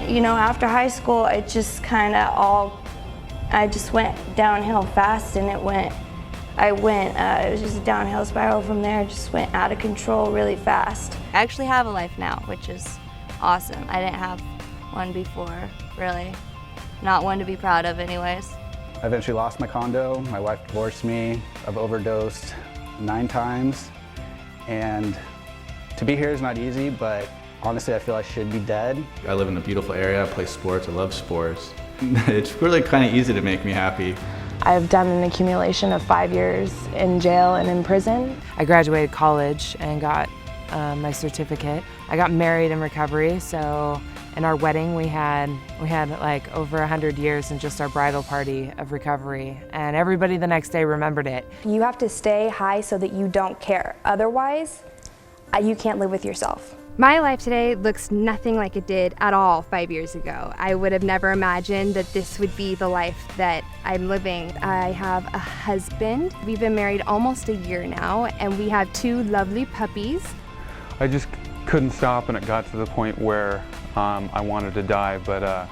you know, after high school, it just kind of I just went downhill fast, and it was just a downhill spiral from there. It just went out of control really fast. I actually have a life now, which is awesome. I didn't have one before, really. Not one to be proud of anyways. I eventually lost my condo. My wife divorced me. I've overdosed 9 times. And to be here is not easy, but honestly, I feel I should be dead. I live in a beautiful area. I play sports. I love sports. It's really kind of easy to make me happy. I've done an accumulation of 5 years in jail and in prison. I graduated college and got my certificate. I got married in recovery, so in our wedding we had like over 100 years in just our bridal party of recovery, and everybody the next day remembered it. You have to stay high so that you don't care. Otherwise, you can't live with yourself. My life today looks nothing like it did at all 5 years ago. I would have never imagined that this would be the life that I'm living. I have a husband. We've been married almost a year now, and we have 2 lovely puppies. I just couldn't stop, and it got to the point where I wanted to die, but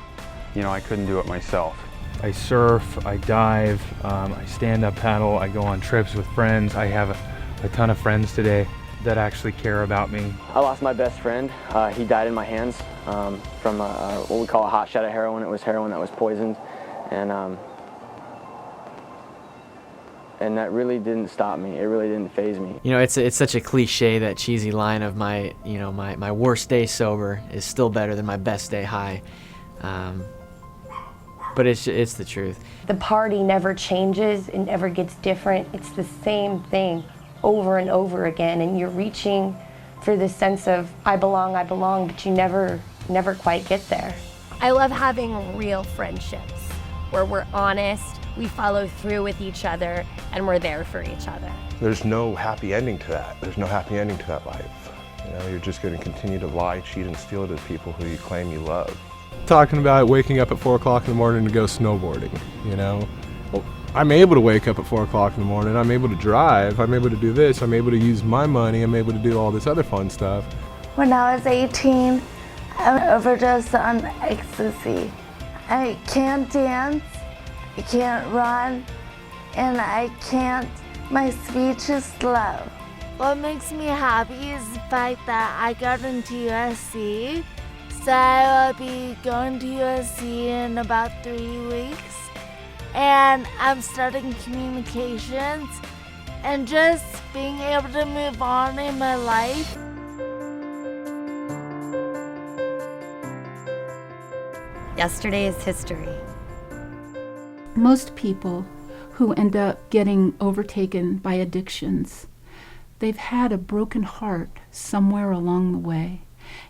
you know, I couldn't do it myself. I surf, I dive, I stand-up paddle, I go on trips with friends. I have a ton of friends today that actually care about me. I lost my best friend. He died in my hands from what we call a hot shot of heroin. It was heroin that was poisoned, and that really didn't stop me. It really didn't faze me. You know, it's such a cliche, that cheesy line of my worst day sober is still better than my best day high, but it's the truth. The party never changes, it never gets different. It's the same thing over and over again, and you're reaching for this sense of I belong, but you never quite get there. I love having real friendships where we're honest, we follow through with each other, and we're there for each other. There's no happy ending to that. There's no happy ending to that life. You know, you're just going to continue to lie, cheat, and steal to people who you claim you love. Talking about waking up at 4 o'clock in the morning to go snowboarding, you know? Well, I'm able to wake up at 4 o'clock in the morning, I'm able to drive, I'm able to do this, I'm able to use my money, I'm able to do all this other fun stuff. When I was 18, I overdosed on ecstasy. I can't dance, I can't run, and my speech is slow. What makes me happy is the fact that I got into USC, so I will be going to USC in about 3 weeks. And I'm studying communications and just being able to move on in my life. Yesterday is history. Most people who end up getting overtaken by addictions, they've had a broken heart somewhere along the way.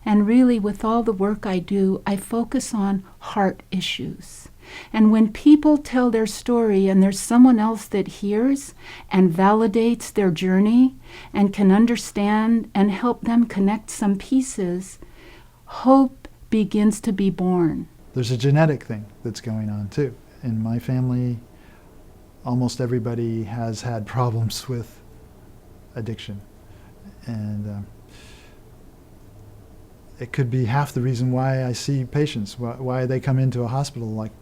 And really, with all the work I do, I focus on heart issues. And when people tell their story and there's someone else that hears and validates their journey and can understand and help them connect some pieces, hope begins to be born. There's a genetic thing that's going on too. In my family, almost everybody has had problems with addiction. And it could be half the reason why I see patients, why they come into a hospital like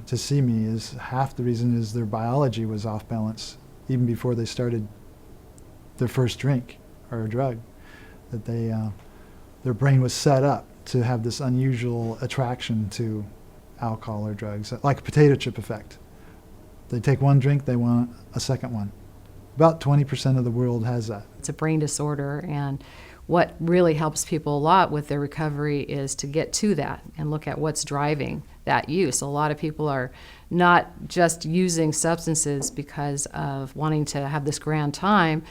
to see me, is half the reason is their biology was off balance even before they started their first drink or a drug, that their brain was set up to have this unusual attraction to alcohol or drugs, like a potato chip effect. They take one drink, they want a second one. About 20% of the world has that. It's a brain disorder, and what really helps people a lot with their recovery is to get to that and look at what's driving that use. A lot of people are not just using substances because of wanting to have this grand time,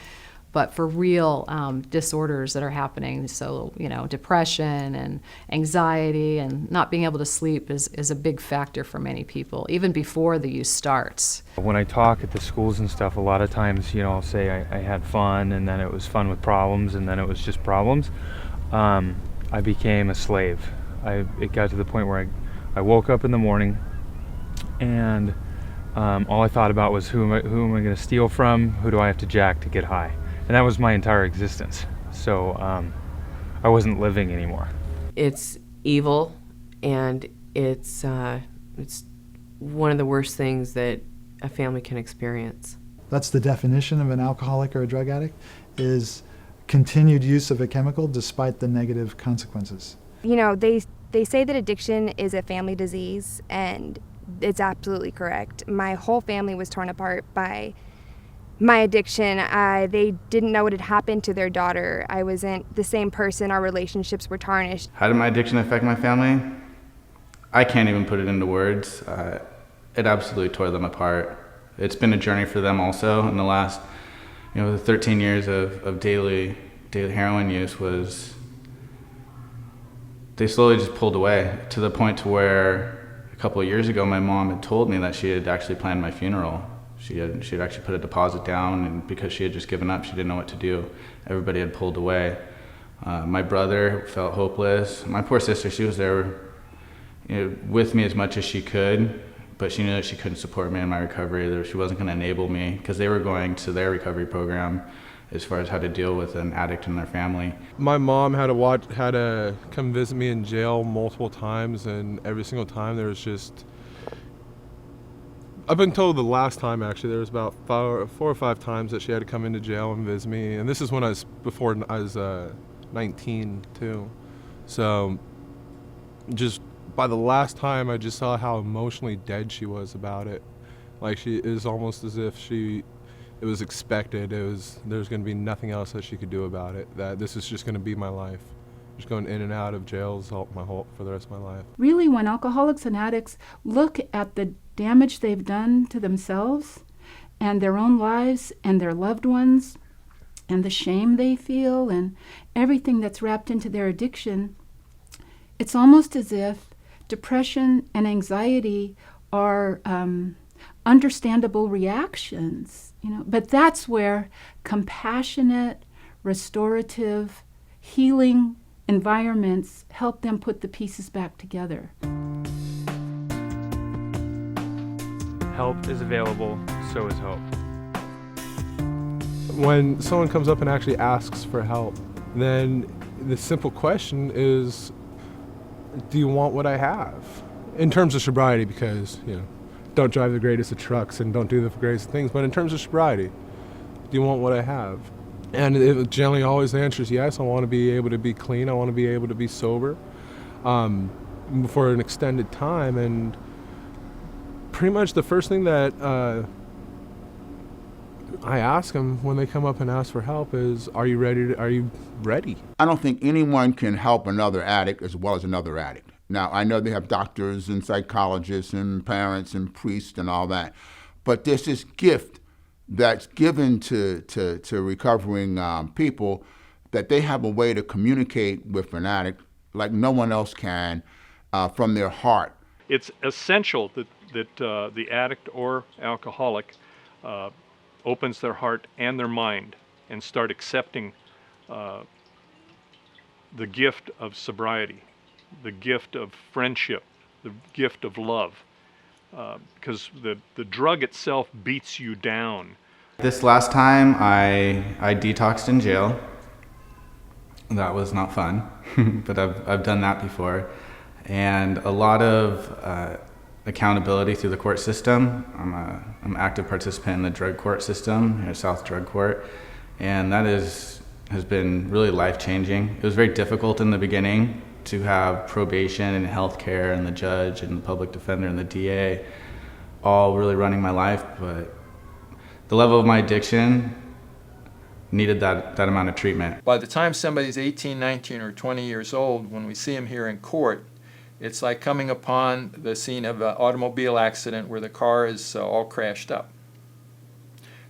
but for real disorders that are happening. So, you know, depression and anxiety and not being able to sleep is a big factor for many people, even before the use starts. When I talk at the schools and stuff, a lot of times, you know, I'll say I had fun, and then it was fun with problems, and then it was just problems. I became a slave. It got to the point where I woke up in the morning, and all I thought about was who am I going to steal from? Who do I have to jack to get high? And that was my entire existence. So I wasn't living anymore. It's evil, and it's one of the worst things that a family can experience. That's the definition of an alcoholic or a drug addict, is continued use of a chemical despite the negative consequences. You know, they say that addiction is a family disease, and it's absolutely correct. My whole family was torn apart by my addiction. They didn't know what had happened to their daughter. I wasn't the same person. Our relationships were tarnished. How did my addiction affect my family? I can't even put it into words. It absolutely tore them apart. It's been a journey for them also. In the last, the 13 years of daily heroin use was, they slowly just pulled away to the point to where a couple of years ago my mom had told me that she had actually planned my funeral. She had actually put a deposit down, and because she had just given up, she didn't know what to do. Everybody had pulled away. My brother felt hopeless. My poor sister, she was there with me as much as she could, but she knew that she couldn't support me in my recovery, that she wasn't going to enable me, because they were going to their recovery program as far as how to deal with an addict in their family. My mom had to come visit me in jail multiple times, and every single time there was just, I've been told the last time actually, there was about 4 or 5 times that she had to come into jail and visit me, and this is when before I was 19 too. So just by the last time, I just saw how emotionally dead she was about it. Like, it was almost as if it was expected. There's going to be nothing else that she could do about it. That this is just going to be my life. Just going in and out of jails for the rest of my life. Really, when alcoholics and addicts look at the damage they've done to themselves and their own lives and their loved ones, and the shame they feel and everything that's wrapped into their addiction, it's almost as if depression and anxiety are understandable reactions, But that's where compassionate, restorative, healing environments help them put the pieces back together. Help is available, so is hope. When someone comes up and actually asks for help, then the simple question is, do you want what I have? In terms of sobriety, because, don't drive the greatest of trucks and don't do the greatest things, but in terms of sobriety, do you want what I have? And generally always the answer is yes. I want to be able to be clean. I want to be able to be sober for an extended time. And pretty much the first thing that I ask them when they come up and ask for help is, are you ready? I don't think anyone can help another addict as well as another addict. Now, I know they have doctors and psychologists and parents and priests and all that, but there's this gift that's given to recovering people, that they have a way to communicate with an addict like no one else can from their heart. It's essential that the addict or alcoholic opens their heart and their mind and start accepting the gift of sobriety, the gift of friendship, the gift of love, because the drug itself beats you down. This last time I detoxed in jail. That was not fun, but I've done that before. And a lot of accountability through the court system. I'm an active participant in the drug court system here at South Drug Court, and that has been really life-changing. It was very difficult in the beginning to have probation and healthcare and the judge and the public defender and the DA all really running my life, but the level of my addiction needed that amount of treatment. By the time somebody's 18, 19, or 20 years old, when we see them here in court, it's like coming upon the scene of an automobile accident where the car is all crashed up.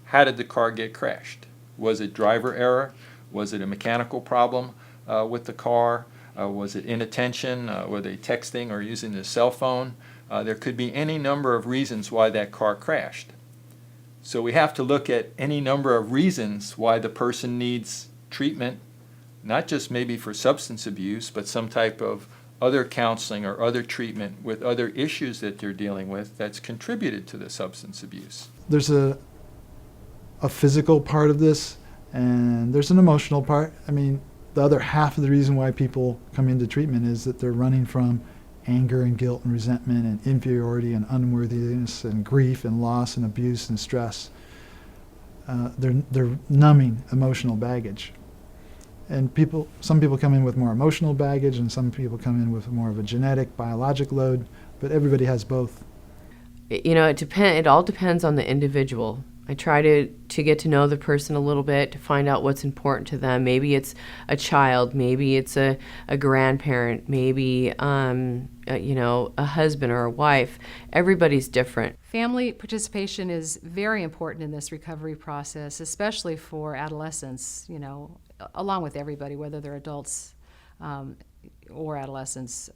How did the car get crashed? Was it driver error? Was it a mechanical problem with the car? Was it inattention? Were they texting or using their cell phone? There could be any number of reasons why that car crashed. So we have to look at any number of reasons why the person needs treatment, not just maybe for substance abuse, but some type of other counseling or other treatment with other issues that they're dealing with that's contributed to the substance abuse. There's a physical part of this, and there's an emotional part. I mean, the other half of the reason why people come into treatment is that they're running from anger and guilt and resentment and inferiority and unworthiness and grief and loss and abuse and stress. They're numbing emotional baggage. And some people come in with more emotional baggage, and some people come in with more of a genetic, biologic load, but everybody has both. You know, it all depends on the individual. I try to get to know the person a little bit, to find out what's important to them. Maybe it's a child, maybe it's a grandparent, maybe a husband or a wife. Everybody's different. Family participation is very important in this recovery process, especially for adolescents, you know, along with everybody, whether they're adults or adolescents.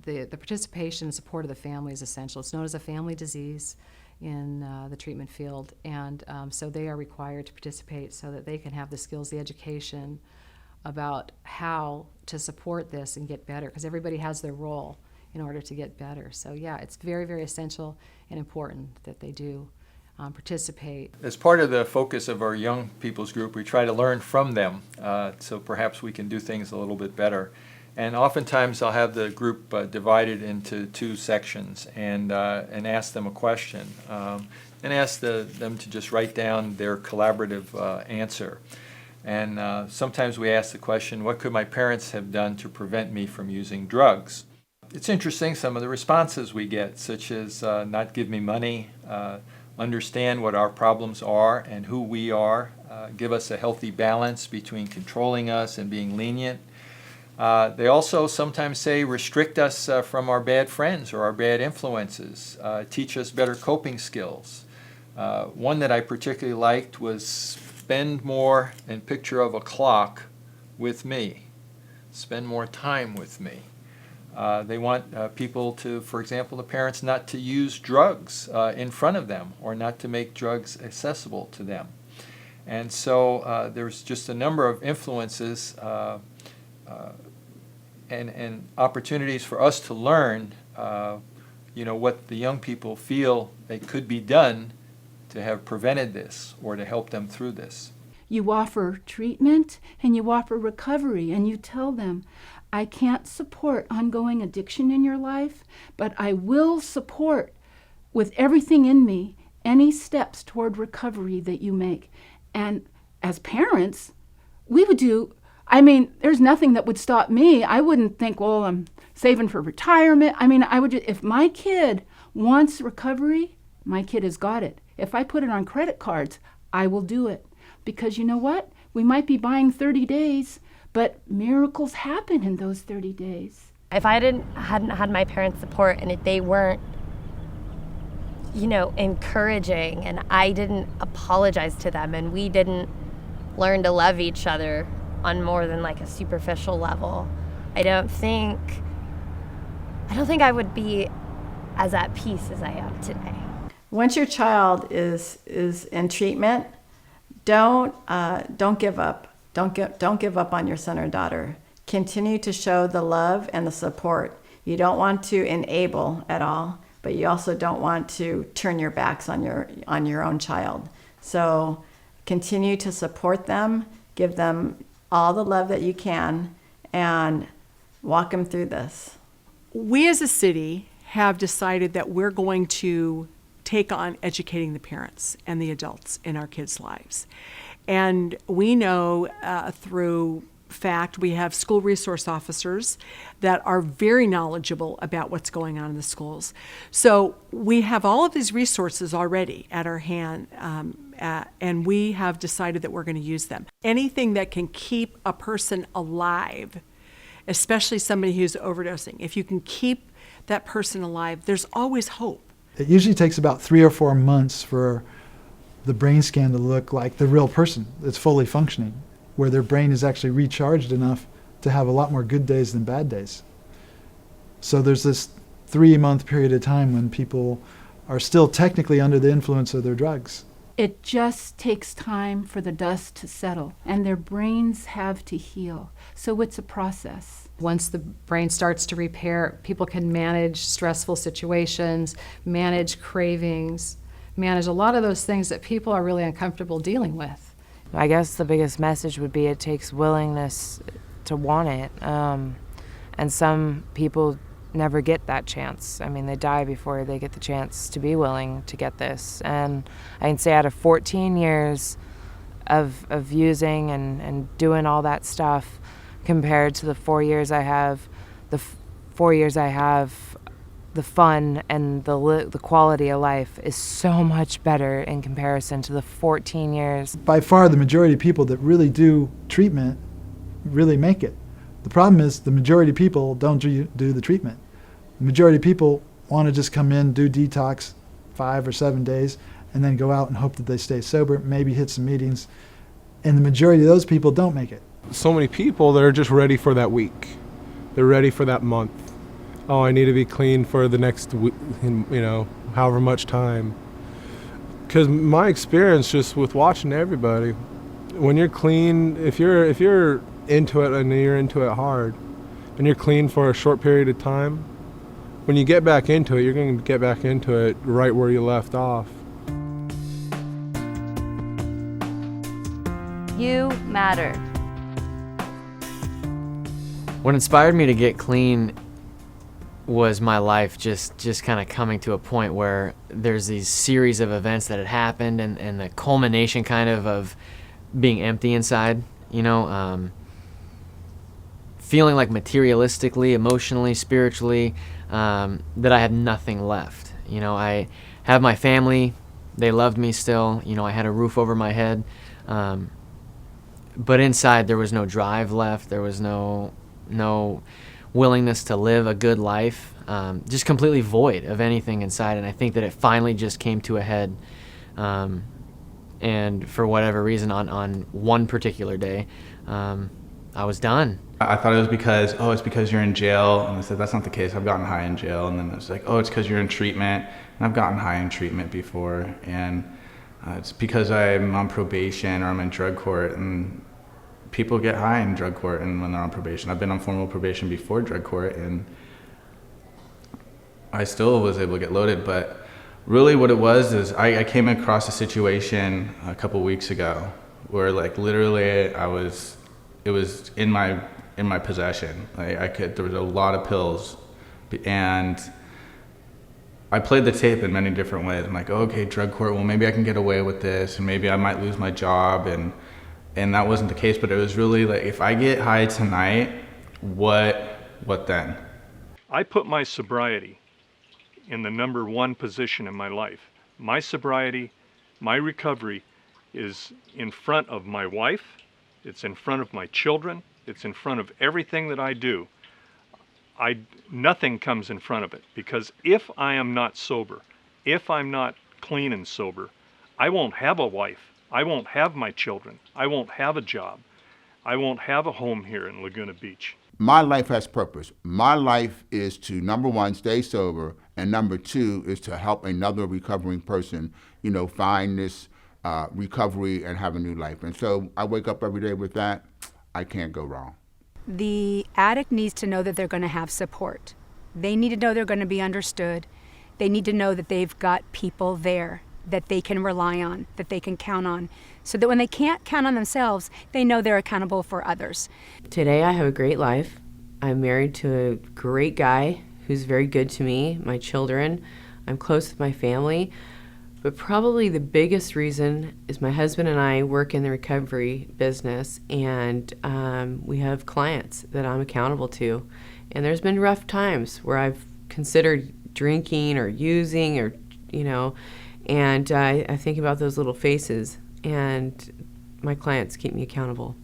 The participation and support of the family is essential. It's known as a family disease in the treatment field, and so they are required to participate so that they can have the skills, the education about how to support this and get better, because everybody has their role in order to get better. So yeah, it's very, very essential and important that they do participate. As part of the focus of our young people's group, we try to learn from them, so perhaps we can do things a little bit better. And oftentimes I'll have the group divided into two sections and ask them a question and ask them to just write down their collaborative answer. And sometimes we ask the question, what could my parents have done to prevent me from using drugs? It's interesting, some of the responses we get, such as not give me money, understand what our problems are and who we are, give us a healthy balance between controlling us and being lenient. They also sometimes say restrict us from our bad friends or our bad influences, teach us better coping skills. One that I particularly liked was spend more in picture of a clock with me, spend more time with me. They want people to, for example, the parents not to use drugs in front of them or not to make drugs accessible to them. And so there's just a number of influences and opportunities for us to learn, what the young people feel that could be done to have prevented this or to help them through this. You offer treatment and you offer recovery, and you tell them, I can't support ongoing addiction in your life, but I will support with everything in me any steps toward recovery that you make. And as parents, we would do, there's nothing that would stop me. I wouldn't think, well, I'm saving for retirement. I would just, if my kid wants recovery, my kid has got it. If I put it on credit cards, I will do it. Because you know what? We might be buying 30 days, but miracles happen in those 30 days. If I hadn't had my parents' support and if they weren't, encouraging, and I didn't apologize to them, and we didn't learn to love each other on more than like a superficial level, I don't think I would be as at peace as I am today. Once your child is in treatment, don't give up. Don't give up on your son or daughter. Continue to show the love and the support. You don't want to enable at all, but you also don't want to turn your backs on your own child. So continue to support them, give them all the love that you can, and walk them through this. We as a city have decided that we're going to take on educating the parents and the adults in our kids' lives. And we know through fact, we have school resource officers that are very knowledgeable about what's going on in the schools. So we have all of these resources already at our hand, and we have decided that we're going to use them. Anything that can keep a person alive, especially somebody who's overdosing, if you can keep that person alive, there's always hope. It usually takes about 3 or 4 months for the brain scan to look like the real person that's fully functioning, where their brain is actually recharged enough to have a lot more good days than bad days. So there's this 3-month period of time when people are still technically under the influence of their drugs. It just takes time for the dust to settle, and their brains have to heal. So it's a process. Once the brain starts to repair, people can manage stressful situations, manage cravings, manage a lot of those things that people are really uncomfortable dealing with. I guess the biggest message would be it takes willingness to want it. And some people never get that chance. I mean, they die before they get the chance to be willing to get this. And I can say out of 14 years of using and doing all that stuff, compared to the 4 years I have, the 4 years I have, the fun and the quality of life is so much better in comparison to the 14 years. By far, the majority of people that really do treatment really make it. The problem is the majority of people don't do the treatment. The majority of people want to just come in, do detox 5 or 7 days, and then go out and hope that they stay sober, maybe hit some meetings. And the majority of those people don't make it. So many people that are just ready for that week. They're ready for that month. Oh, I need to be clean for the next week, however much time. Because my experience just with watching everybody, when you're clean, if you're into it and you're into it hard, and you're clean for a short period of time, when you get back into it, you're going to get back into it right where you left off. You matter. What inspired me to get clean was my life just kind of coming to a point where there's these series of events that had happened, and the culmination kind of being empty inside, feeling like materialistically, emotionally, spiritually, that I had nothing left. I have my family, they loved me still, I had a roof over my head, but inside there was no drive left, there was no willingness to live a good life, just completely void of anything inside. And I think that it finally just came to a head, and for whatever reason on one particular day, I was done. I thought it was because, it's because you're in jail, and I said that's not the case. I've gotten high in jail. And then it was like, it's because you're in treatment, and I've gotten high in treatment before, and it's because I'm on probation or I'm in drug court, and people get high in drug court and when they're on probation. I've been on formal probation before drug court, and I still was able to get loaded. But really what it was is I came across a situation a couple weeks ago where literally it was in my possession. There was a lot of pills, and I played the tape in many different ways. I'm like, okay, drug court, well maybe I can get away with this, and maybe I might lose my job, and that wasn't the case. But it was really like, if I get high tonight, what then? I put my sobriety in the number one position in my life. My sobriety, my recovery is in front of my wife, it's in front of my children, it's in front of everything that I do. Nothing comes in front of it, because if I am not sober, if I'm not clean and sober, I won't have a wife, I won't have my children, I won't have a job, I won't have a home here in Laguna Beach. My life has purpose. My life is to, number one, stay sober, and number two is to help another recovering person, find this recovery and have a new life. And so I wake up every day with that. I can't go wrong. The addict needs to know that they're going to have support. They need to know they're going to be understood. They need to know that they've got people there that they can rely on, that they can count on, so that when they can't count on themselves, they know they're accountable for others. Today I have a great life. I'm married to a great guy who's very good to me, my children. I'm close with my family. But probably the biggest reason is my husband and I work in the recovery business, and we have clients that I'm accountable to. And there's been rough times where I've considered drinking or using or, and I think about those little faces, and my clients keep me accountable.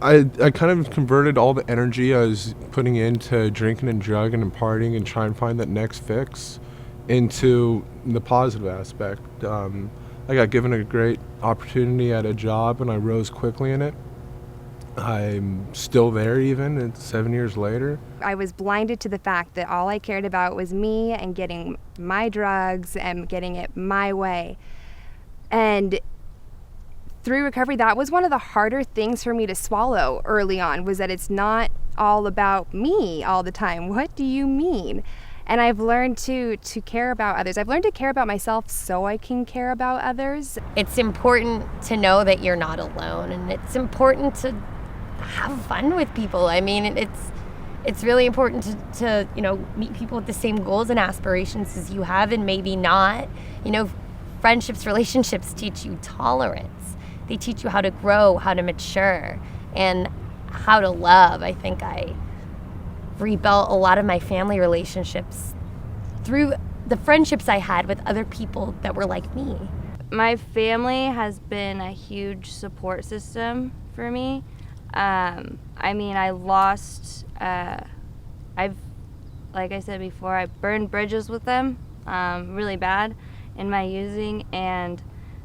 I kind of converted all the energy I was putting into drinking and drugging and partying and trying to find that next fix into the positive aspect. I got given a great opportunity at a job, and I rose quickly in it. I'm still there even, it's 7 years later. I was blinded to the fact that all I cared about was me and getting my drugs and getting it my way. And through recovery, that was one of the harder things for me to swallow early on, was that it's not all about me all the time. What do you mean? And I've learned to care about others. I've learned to care about myself so I can care about others. It's important to know that you're not alone, and it's important to have fun with people. I mean, it's really important to meet people with the same goals and aspirations as you have, and maybe not. Friendships, relationships teach you tolerance. They teach you how to grow, how to mature, and how to love. I think I rebuilt a lot of my family relationships through the friendships I had with other people that were like me. My family has been a huge support system for me. I lost, like I said before, I burned bridges with them really bad in my using, and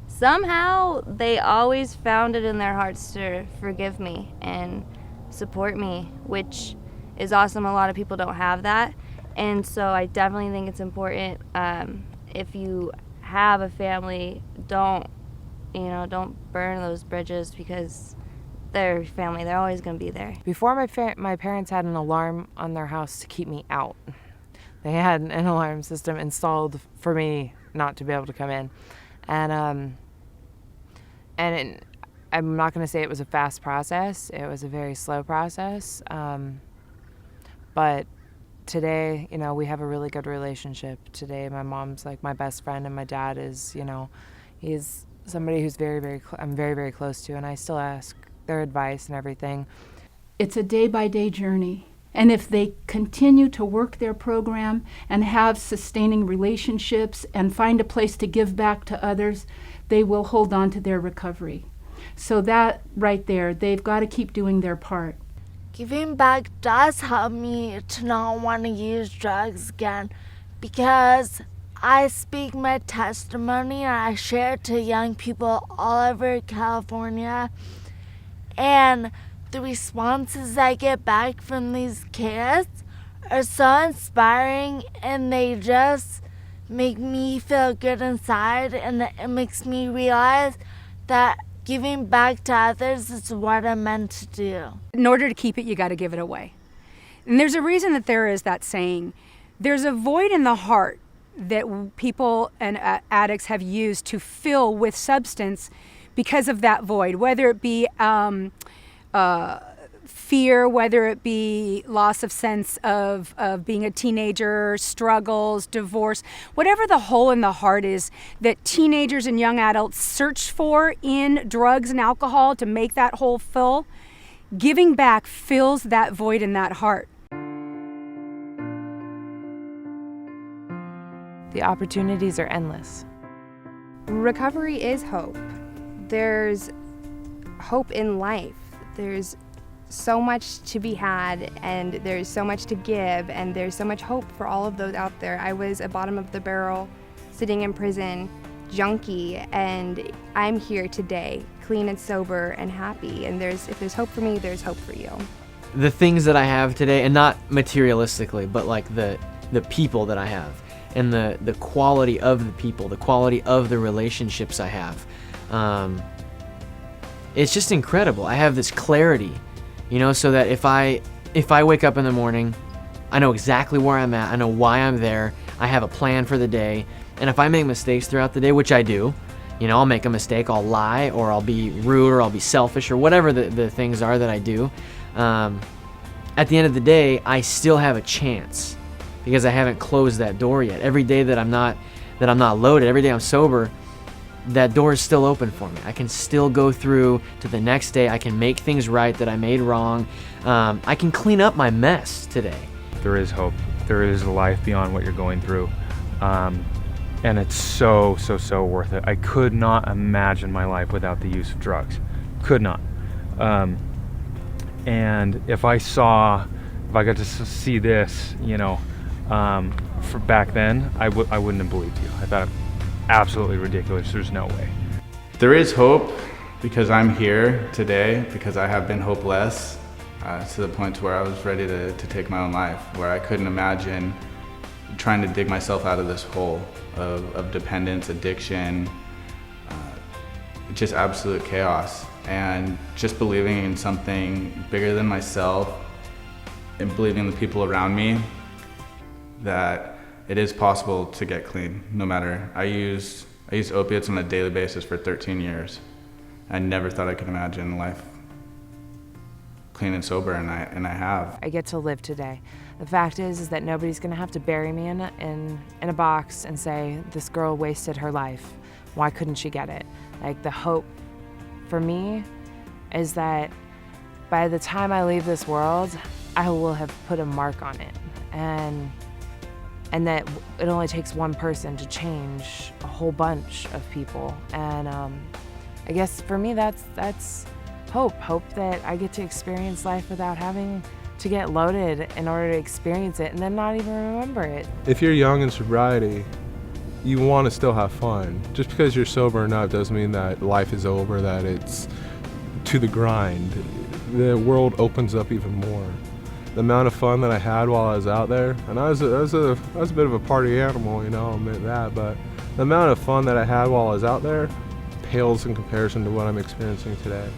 somehow they always found it in their hearts to forgive me and support me, which is awesome. A lot of people don't have that, and so I definitely think it's important. If you have a family, don't burn those bridges, because they're family. They're always going to be there. Before my parents had an alarm on their house to keep me out. They had an alarm system installed for me not to be able to come in. And I'm not going to say it was a fast process. It was a very slow process. But today, we have a really good relationship. Today, my mom's like my best friend, and my dad is, he's somebody who's I'm very, very close to, and I still ask their advice and everything. It's a day-by-day journey. And if they continue to work their program and have sustaining relationships and find a place to give back to others, they will hold on to their recovery. So that right there, they've got to keep doing their part. Giving back does help me to not want to use drugs again, because I speak my testimony and I share it to young people all over California, and the responses I get back from these kids are so inspiring, and they just make me feel good inside, and it makes me realize that giving back to others is what I'm meant to do. In order to keep it, you got to give it away. And there's a reason that there is that saying. There's a void in the heart that people and addicts have used to fill with substance because of that void, whether it be fear, whether it be loss of sense of being a teenager, struggles, divorce, whatever the hole in the heart is that teenagers and young adults search for in drugs and alcohol to make that hole fill, giving back fills that void in that heart. The opportunities are endless. Recovery is hope. There's hope in life. There's so much to be had, and there's so much to give, and there's so much hope for all of those out there. I was a bottom of the barrel, sitting in prison, junkie, and I'm here today, clean and sober and happy. And if there's hope for me, there's hope for you. The things that I have today, and not materialistically, but like the people that I have, and the quality of the people, the quality of the relationships I have. It's just incredible. I have this clarity, so that if I wake up in the morning, I know exactly where I'm at, I know why I'm there, I have a plan for the day, and if I make mistakes throughout the day, which I do, I'll make a mistake, I'll lie, or I'll be rude, or I'll be selfish, or whatever the things are that I do. At the end of the day, I still have a chance, because I haven't closed that door yet. Every day that I'm not loaded, every day I'm sober, that door is still open for me. I can still go through to the next day. I can make things right that I made wrong. I can clean up my mess today. There is hope. There is a life beyond what you're going through. And it's so worth it. I could not imagine my life without the use of drugs. Could not. And if I got to see this, for back then, I wouldn't have believed you. I thought, absolutely ridiculous. There's no way. There is hope, because I'm here today, because I have been hopeless to the point to where I was ready to take my own life, where I couldn't imagine trying to dig myself out of this hole of dependence, addiction, just absolute chaos, and just believing in something bigger than myself and believing in the people around me that it is possible to get clean, no matter. I used opiates on a daily basis for 13 years. I never thought I could imagine life clean and sober, and I have. I get to live today. The fact is that nobody's gonna have to bury me in a box and say, this girl wasted her life. Why couldn't she get it? Like, the hope for me is that by the time I leave this world, I will have put a mark on it. And that it only takes one person to change a whole bunch of people. And I guess for me, that's hope. Hope that I get to experience life without having to get loaded in order to experience it and then not even remember it. If you're young in sobriety, you want to still have fun. Just because you're sober enough doesn't mean that life is over, that it's to the grind. The world opens up even more. The amount of fun that I had while I was out there, and I was a bit of a party animal, you know, I'll admit that, but the amount of fun that I had while I was out there pales in comparison to what I'm experiencing today.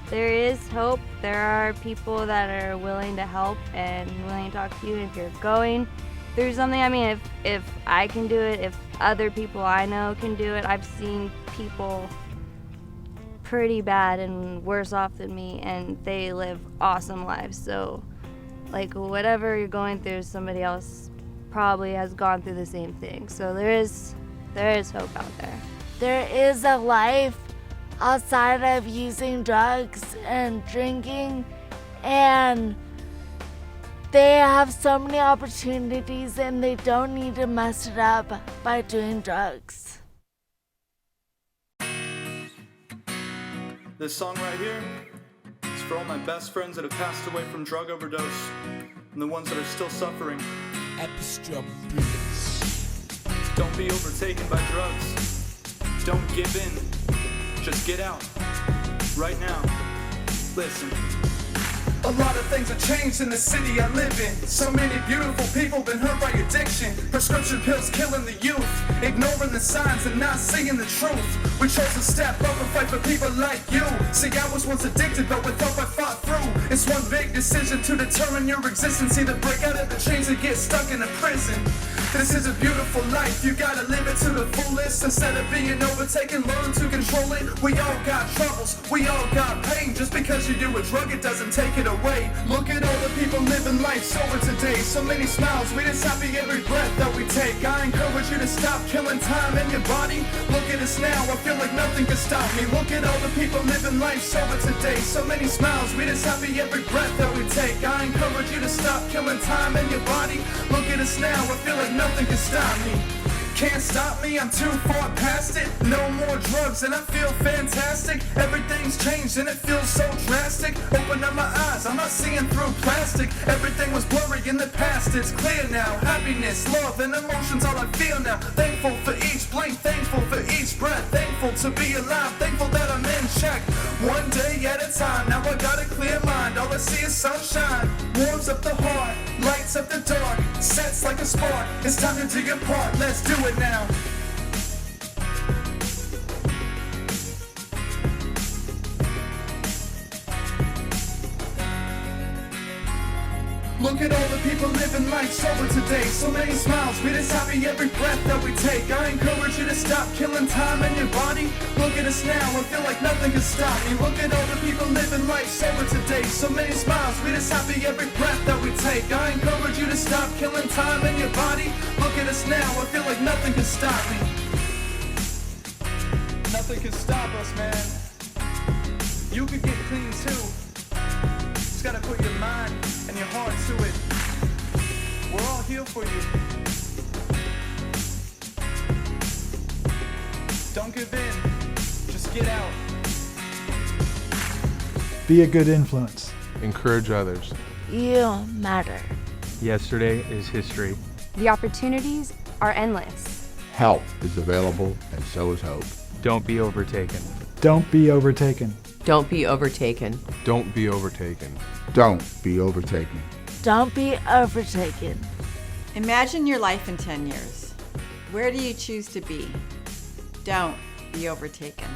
There is hope. There are people that are willing to help and willing to talk to you if you're going through something. I mean, if I can do it, if other people I know can do it. I've seen people pretty bad and worse off than me, and they live awesome lives. So, like, whatever you're going through, somebody else probably has gone through the same thing. So there is hope out there. There is a life outside of using drugs and drinking, and they have so many opportunities and they don't need to mess it up by doing drugs. This song right here is for all my best friends that have passed away from drug overdose and the ones that are still suffering. Don't be overtaken by drugs. Don't give in. Just get out. Right now. Listen. A lot of things have changed in the city I live in. So many beautiful people been hurt by addiction. Prescription pills killing the youth. Ignoring the signs and not seeing the truth. We chose to step up and fight for people like you. See, I was once addicted, but with hope I fought through. It's one big decision to determine your existence. Either break out of the chains or get stuck in a prison. This is a beautiful life, you gotta live it to the fullest. Instead of being overtaken, learn to control it. We all got troubles, we all got pain. Just because you do a drug, it doesn't take it away. Look at all the people living life sober today. So many smiles, we just happy every breath that we take. I encourage you to stop killing time in your body. Look at us now, I feel like nothing can stop me. Look at all the people living life sober today. So many smiles, we just happy every breath that we take. I encourage you to stop killing time in your body. Look at us now, I feel like nothing can stop me. Can't stop me, I'm too far past it. No more drugs and I feel fantastic. Everything's changed and it feels so drastic. Open up my eyes, I'm not seeing through plastic. Everything was blurry in the past, it's clear now. Happiness, love, and emotions all I feel now. Thankful for each blink, thankful for each breath. Thankful to be alive, thankful that I'm in check. One day at a time, now I got a clear mind. All I see is sunshine, warms up the heart, lights up the dark, sets like a spark. It's time to dig apart, let's do it now. Look at all the people living life sober today. So many smiles, we just happy every breath that we take. I encourage you to stop killing time in your body. Look at us now, I feel like nothing can stop me. Look at all the people living life sober today. So many smiles, we just happy every breath that we take. I encourage you to stop killing time in your body. Look at us now, I feel like nothing can stop me. Nothing can stop us, man. You could get clean too. Just gotta put your mind and your heart to it. We're all here for you. Don't give in. Just get out. Be a good influence. Encourage others. You matter. Yesterday is history. The opportunities are endless. Help is available, and so is hope. Don't be overtaken. Don't be overtaken. Don't be overtaken. Don't be overtaken. Don't be overtaken. Don't be overtaken. Imagine your life in 10 years. Where do you choose to be? Don't be overtaken.